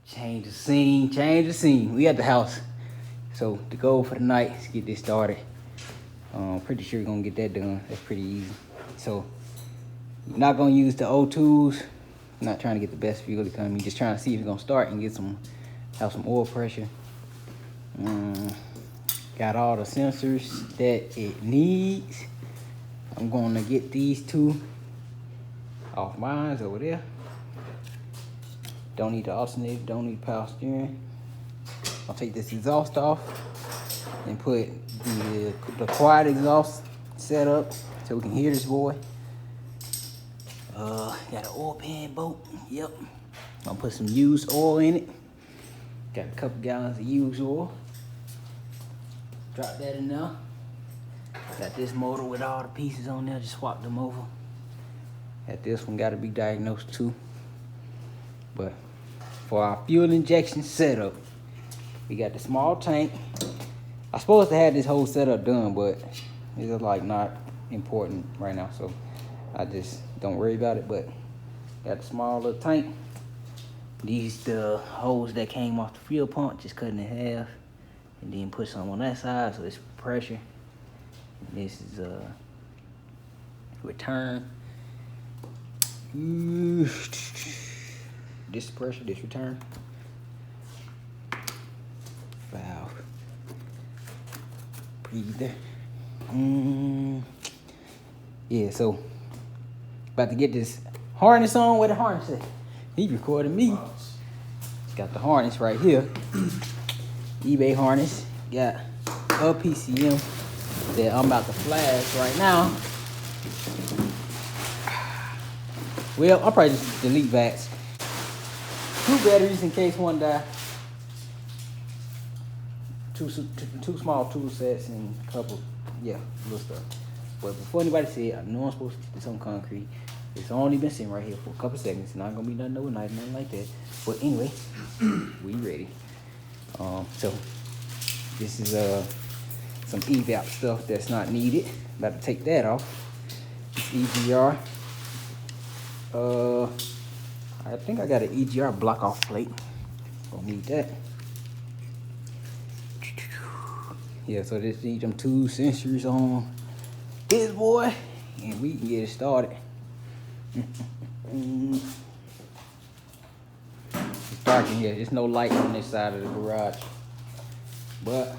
Change the scene. We at the house. So the goal for the night is get this started. Pretty sure we're gonna get that done. That's pretty easy. So you're not gonna use the O2s. I'm not trying to get the best fuel economy. Just trying to see if it's gonna start and have some oil pressure. Got all the sensors that it needs. I'm gonna get these two off mine over there. Don't need the alternator, don't need power steering. I'll take this exhaust off and put the quiet exhaust set up so we can hear this boy. Got an oil pan bolt, yep. I'll put some used oil in it. Got a couple gallons of used oil. Drop that in there. Got this motor with all the pieces on there, just swap them over. Got this one gotta be diagnosed too. But for our fuel injection setup, we got the small tank. I'm supposed to have this whole setup done, but it's like not important right now, so I just don't worry about it. But got the small little tank. These the hose that came off the fuel pump, just cut in half, and then put some on that side, so it's pressure. And this is return. This pressure, this return. Valve. Breather. Yeah, so about to get this harness on. Where the harness at? He recorded me. Got the harness right here. eBay harness. Got a PCM that I'm about to flash right now. Well, I'll probably just delete VATs. 2 batteries in case one die. Two small tool sets and a couple, little stuff. But before anybody say it, I know I'm supposed to put this on concrete. It's only been sitting right here for a couple seconds. It's not gonna be nothing overnight, nothing like that. But anyway, we ready. So this is some evap stuff that's not needed. About to take that off. It's EGR. I think I got an EGR block off plate. Gonna need that. Yeah, so this need them 2 sensors on this boy, and we can get it started. It's dark in here. There's no light on this side of the garage, but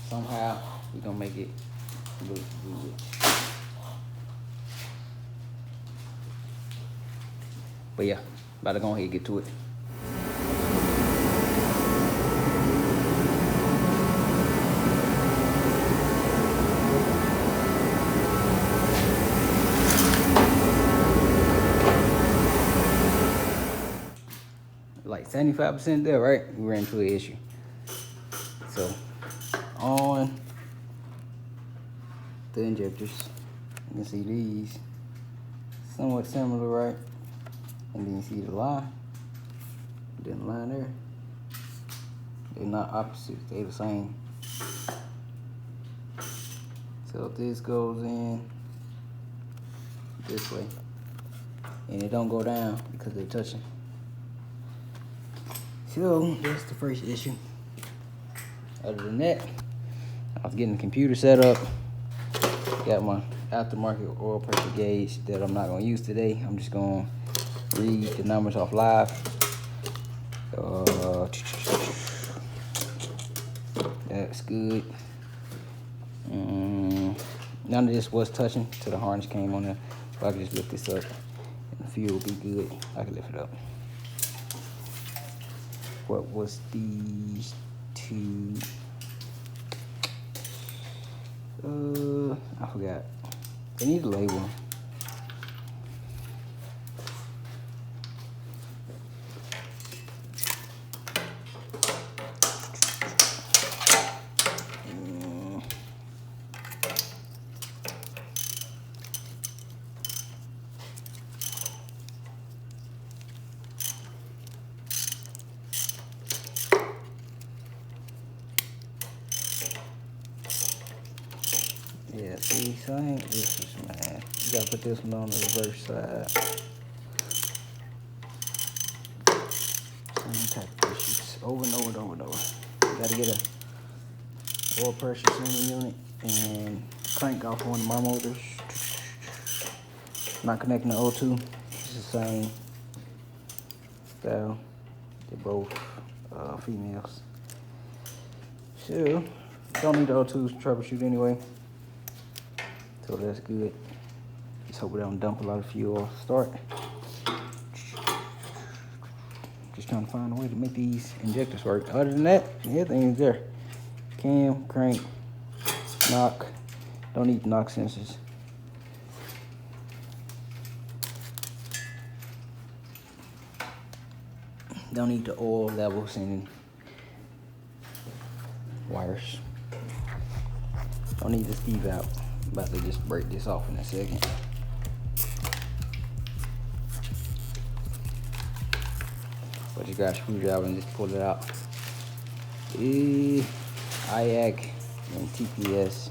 somehow we're gonna make it look good. But yeah, about to go ahead and get to it. Like 75% there, right? We ran into an issue. So on the injectors, you can see these somewhat similar, right? And then you see the line, then the line there. They're not opposite, they're the same. So this goes in this way, and it don't go down because they're touching. So that's the first issue. Other than that, I was getting the computer set up. Got my aftermarket oil pressure gauge that I'm not gonna use today. I'm just gonna read the numbers off live. That's good. None of this was touching till the harness came on there. So I can just lift this up and the fuel will be good. I can lift it up. What was these 2? I forgot. They need to label them. Yeah, see, so I ain't this is man. You gotta put this one on the reverse side. Same over and over and over and over. You gotta get a oil pressure sensor unit and crank off one of my motors. Not connecting to O2. It's the same style. They're both females. So, don't need the O2s to troubleshoot anyway. So that's good. Just hope we don't dump a lot of fuel off the start. Just trying to find a way to make these injectors work. Other than that, everything is there. Cam, crank, knock. Don't need knock sensors. Don't need the oil levels and wires. Don't need the Steve out. I'm about to just break this off in a second. But you got a screwdriver and just pull it out. IAC and TPS.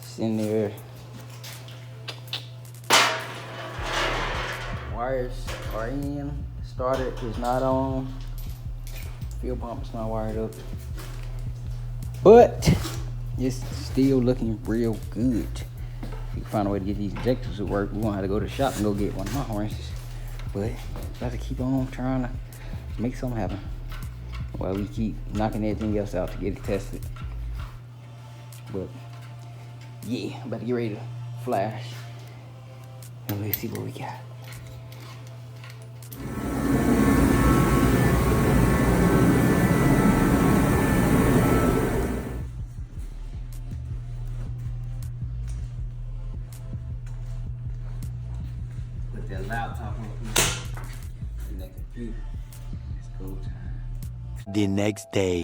It's in there. Wires are in. Starter is not on. Fuel pump is not wired up. But it's still looking real good. If we can find a way to get these injectors to work, we're gonna have to go to the shop and go get one of my harnesses. But got to keep on trying to make something happen while we keep knocking everything else out to get it tested. But yeah, I'm about to get ready to flash and we'll see what we got. Put that laptop on and that computer. It's go time. The next day.